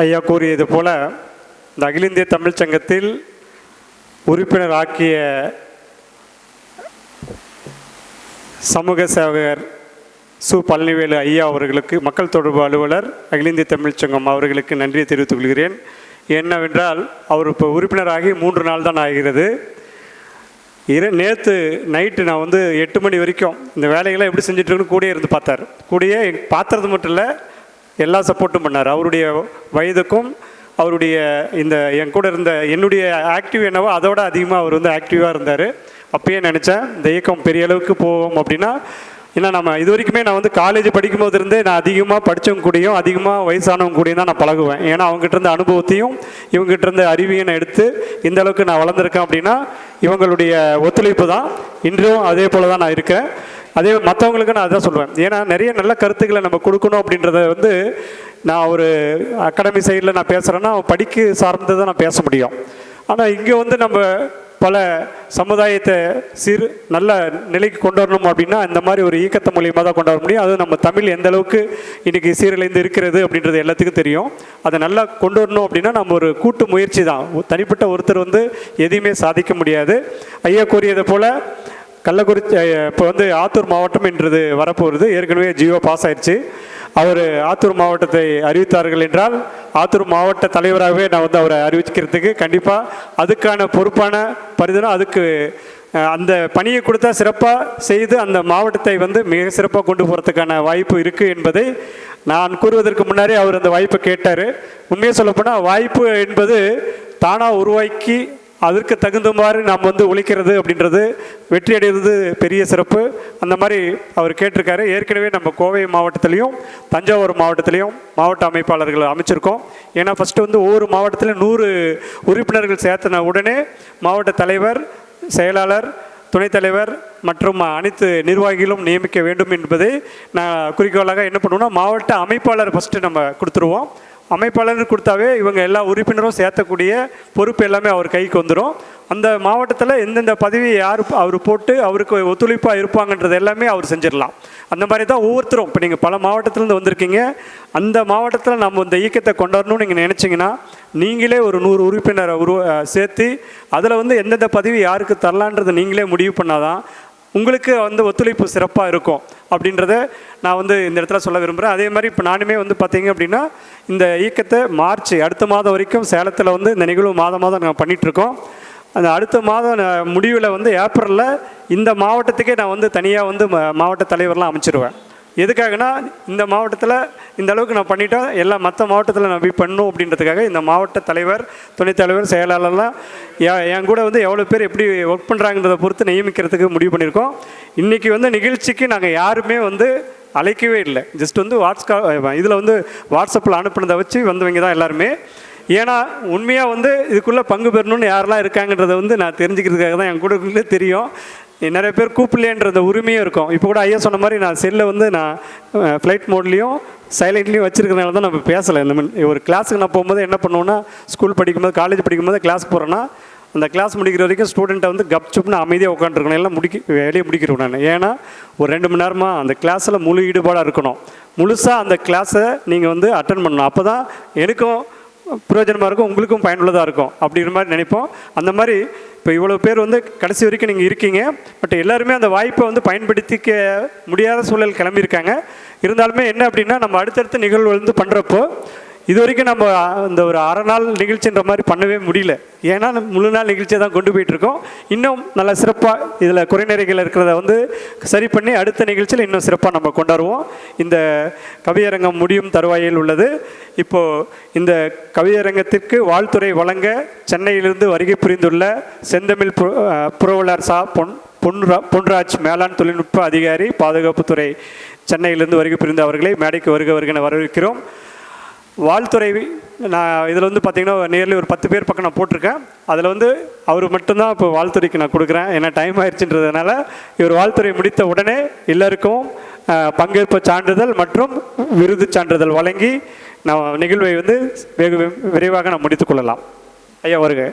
ஐயா கூறியது போல இந்த அகில இந்திய தமிழ்ச் சங்கத்தில் உறுப்பினர் ஆக்கிய சமூக சேவகர் சு பழனிவேலு ஐயா அவர்களுக்கு, மக்கள் தொடர்பு அலுவலர், அகில இந்திய தமிழ்ச் சங்கம் அவர்களுக்கு நன்றியை தெரிவித்துக் கொள்கிறேன். என்னவென்றால் அவர் இப்போ உறுப்பினராகி 3 நாள் தான் ஆகிறது. நேற்று நைட்டு நான் 8 மணி வரைக்கும் இந்த வேலைகளை எப்படி செஞ்சிட்ருக்குன்னு கூடயே இருந்து பார்த்தார். கூடயே பார்த்துறது மட்டும் இல்லை, எல்லா சப்போர்ட்டும் பண்ணார். அவருடைய வயதுக்கும் அவருடைய இந்த என் கூட இருந்த என்னுடைய ஆக்டிவ் என்னவோ அதோட அதிகமாக அவர் ஆக்டிவாக இருந்தார். அப்பயே நினச்சேன் இந்த இயக்கம் பெரிய அளவுக்கு போவோம் அப்படின்னா. ஏன்னா நம்ம இது வரைக்குமே நான் காலேஜ் படிக்கும்போது இருந்தே நான் அதிகமாக படித்தவங்க கூடயும் அதிகமாக வயசானவங்க கூடயும் தான் நான் பழகுவேன். ஏன்னா அவங்ககிட்ட இருந்த அனுபவத்தையும் இவங்ககிட்ட இருந்த அறிவையும் நான் எடுத்து இந்த அளவுக்கு நான் வளர்ந்துருக்கேன் அப்படின்னா இவங்களுடைய ஒத்துழைப்பு தான். இன்றும் அதே போல் தான் நான் இருக்கேன். அதே மற்றவங்களுக்கு நான் அதான் சொல்லுவேன். ஏன்னா நிறைய நல்ல கருத்துக்களை நம்ம கொடுக்கணும் அப்படின்றத நான் ஒரு அகாடமி சைடில் நான் பேசுகிறேன்னா படிக்க சார்ந்து தான் நான் பேச முடியும். ஆனால் இங்கே நம்ம பல சமுதாயத்தை நல்ல நிலைக்கு கொண்டு வரணும் அப்படின்னா இந்த மாதிரி ஒரு இயக்கத்தை மூலியமாக தான் கொண்டு வர முடியும். அது நம்ம தமிழ் எந்த அளவுக்கு இன்றைக்கி சீரழிந்து இருக்கிறது அப்படின்றது எல்லாத்துக்கும் தெரியும். அதை நல்லா கொண்டு வரணும் அப்படின்னா நம்ம ஒரு கூட்டு முயற்சி தான். தனிப்பட்ட ஒருத்தர் எதையுமே சாதிக்க முடியாது. ஐயா கூறியதை போல் கள்ளக்குறிச்சி இப்போ ஆத்தூர் மாவட்டம் என்றது வரப்போகிறது. ஏற்கனவே ஜியோ பாஸ் ஆயிடுச்சு. அவர் ஆத்தூர் மாவட்டத்தை அறிவித்தார்கள் என்றால் ஆத்தூர் மாவட்ட தலைவராகவே நான் அவரை அறிவிக்கிறதுக்கு கண்டிப்பாக அதுக்கான பொறுப்பான பரிதனம் அதுக்கு அந்த பணியை கொடுத்தா சிறப்பாக செய்து அந்த மாவட்டத்தை மிக சிறப்பாக கொண்டு போகிறதுக்கான வாய்ப்பு இருக்குது என்பதை நான் கூறுவதற்கு முன்னாடி அவர் அந்த வாய்ப்பை கேட்டார். உண்மையாக சொல்லப்போனால் வாய்ப்பு என்பது தானாக உருவாக்கி அதற்கு தகுந்தமாறு நாம் உழைக்கிறது அப்படின்றது வெற்றி அடைவது பெரிய சிறப்பு. அந்த மாதிரி அவர் கேட்டிருக்காரு. ஏற்கனவே நம்ம கோவை மாவட்டத்திலையும் தஞ்சாவூர் மாவட்டத்திலையும் மாவட்ட அமைப்பாளர்கள் அமைச்சிருக்கோம். ஏன்னா ஃபஸ்ட்டு ஒவ்வொரு மாவட்டத்திலையும் 100 உறுப்பினர்கள் சேர்த்தன உடனே மாவட்ட தலைவர், செயலாளர், துணைத் தலைவர் மற்றும் அனைத்து நிர்வாகிகளும் நியமிக்க வேண்டும் என்பதை நான் குறிக்கோளாக என்ன பண்ணுவோம்னா மாவட்ட அமைப்பாளர் ஃபஸ்ட்டு நம்ம கொடுத்துருவோம். அமைப்பாளர் கொடுத்தாவே இவங்க எல்லா உறுப்பினரும் சேர்த்தக்கூடிய பொறுப்பு எல்லாமே அவர் கைக்கு வந்துடும். அந்த மாவட்டத்தில் எந்தெந்த பதவி யார் அவர் போட்டு அவருக்கு ஒத்துழைப்பாக இருப்பாங்கன்றது எல்லாமே அவர் செஞ்சிடலாம். அந்த மாதிரி தான் ஒவ்வொருத்தரும் இப்போ நீங்கள் பல மாவட்டத்திலேருந்து வந்திருக்கீங்க. அந்த மாவட்டத்தில் நம்ம இந்த இயக்கத்தை கொண்டாடணும்னு நீங்கள் நினச்சிங்கன்னா நீங்களே ஒரு 100 உறுப்பினரை சேர்த்து அதில் எந்தெந்த பதவி யாருக்கு தரலான்றதை நீங்களே முடிவு பண்ணாதான் உங்களுக்கு ஒத்துழைப்பு சிறப்பாக இருக்கும் அப்படின்றத நான் இந்த இடத்துல சொல்ல விரும்புகிறேன். அதே மாதிரி இப்போ நானுமே பார்த்தீங்க அப்படின்னா இந்த இயக்கத்தை மார்ச் அடுத்த மாதம் வரைக்கும் சேலத்தில் இந்த நிகழ்வு மாதம் நாங்கள் பண்ணிகிட்ருக்கோம். அந்த அடுத்த மாதம் முடிவில் ஏப்ரலில் இந்த மாவட்டத்துக்கே நான் தனியாக மாவட்ட தலைவர்லாம் அமைச்சிருவேன். எதுக்காகனா இந்த மாவட்டத்தில் இந்த அளவுக்கு நான் பண்ணிட்டோம், எல்லா மற்ற மாவட்டத்தில் நான் போய் பண்ணணும் அப்படின்றதுக்காக இந்த மாவட்ட தலைவர், துணைத் தலைவர், செயலாளர்லாம் என் கூட எவ்வளோ பேர் எப்படி ஒர்க் பண்ணுறாங்கன்றதை பொறுத்து நியமிக்கிறதுக்கு முடிவு பண்ணியிருக்கோம். இன்றைக்கி நிகழ்ச்சிக்கு நாங்கள் யாருமே அழைக்கவே இல்லை. ஜஸ்ட் இதில் வாட்ஸ்அப்பில் அனுப்புனதை வச்சு வந்தவங்க தான் எல்லாருமே. ஏன்னா உண்மையாக இதுக்குள்ளே பங்கு பெறணும்னு யாரெல்லாம் இருக்காங்கன்றதை நான் தெரிஞ்சுக்கிறதுக்காக தான். என் கூட தெரியும் நிறைய பேர் கூப்பிடலேன்ற உரிமையும் இருக்கும். இப்போ கூட ஐயா சொன்ன மாதிரி நான் செல்லை நான் ஃப்ளைட் மோட்லேயும் சைலண்ட்லேயும் வச்சுருக்கிறதுனால தான் நம்ம பேசலை. இந்த மாதிரி ஒரு கிளாஸுக்கு நான் போகும்போது என்ன பண்ணுவோன்னா ஸ்கூல் படிக்கும்போது காலேஜ் படிக்கும்போது கிளாஸ் போகிறேன்னா அந்த கிளாஸ் முடிக்கிற வரைக்கும் ஸ்டூடெண்ட்டை கப்சுப்னு அமைதியாக உட்காந்துருக்கணும். எல்லாம் வேலையை முடிக்கிறோம் நான். ஏன்னா ஒரு 2 மணி நேரமாக அந்த கிளாஸில் முழு ஈடுபாடாக இருக்கணும். முழுசாக அந்த கிளாஸை நீங்கள் அட்டன் பண்ணணும். அப்போ தான் எனக்கும் பிரயோஜனமாக இருக்கும், உங்களுக்கும் பயனுள்ளதாக இருக்கும் அப்படிங்கிற மாதிரி நினைப்போம். அந்த மாதிரி இப்போ இவ்வளோ பேர் கடைசி வரைக்கும் நீங்கள் இருக்கீங்க. பட் எல்லாருமே அந்த வாய்ப்பை பயன்படுத்திக்க முடியாத சூழல் கிளம்பியிருக்காங்க. இருந்தாலுமே என்ன அப்படின்னா நம்ம அடுத்தடுத்த நிகழ்வு பண்ணுறப்போ இது வரைக்கும் நம்ம இந்த ஒரு அரை நாள் நிகழ்ச்சின்ற மாதிரி பண்ணவே முடியல. ஏன்னா முழு நாள் நிகழ்ச்சியை தான் கொண்டு போயிட்டுருக்கோம். இன்னும் நல்ல சிறப்பாக இதில் குறைநிறைகள் இருக்கிறத சரி பண்ணி அடுத்த நிகழ்ச்சியில் இன்னும் சிறப்பாக நம்ம கொண்டாடுவோம். இந்த கவியரங்கம் முடியும் தருவாயில் உள்ளது. இப்போது இந்த கவியரங்கத்திற்கு வாழ்த்துறை வழங்க சென்னையிலிருந்து வருகை புரிந்துள்ள செந்தமிழ் புரவலர் சா பொன்ராஜ் மேலாண் தொழில்நுட்ப அதிகாரி பாதுகாப்புத்துறை சென்னையிலிருந்து வருகை புரிந்த அவர்களை மேடைக்கு வருக வரவேற்கிறோம். வாழ்த்துறை நான் இதில் பார்த்திங்கன்னா நேரில் ஒரு 10 பேர் பக்கம் நான் போட்டிருக்கேன். அதில் அவர் மட்டும்தான் இப்போ வாழ்த்துறைக்கு நான் கொடுக்குறேன். ஏன்னா டைம் ஆயிடுச்சுன்றதுனால இவர் வாழ்த்துறை முடித்த உடனே எல்லாருக்கும் பங்கேற்பு சான்றிதழ் மற்றும் விருது சான்றிதழ் வழங்கி நான் நிகழ்வை வெகு விரைவாக நான் முடித்துக்கொள்ளலாம். ஐயா வருக.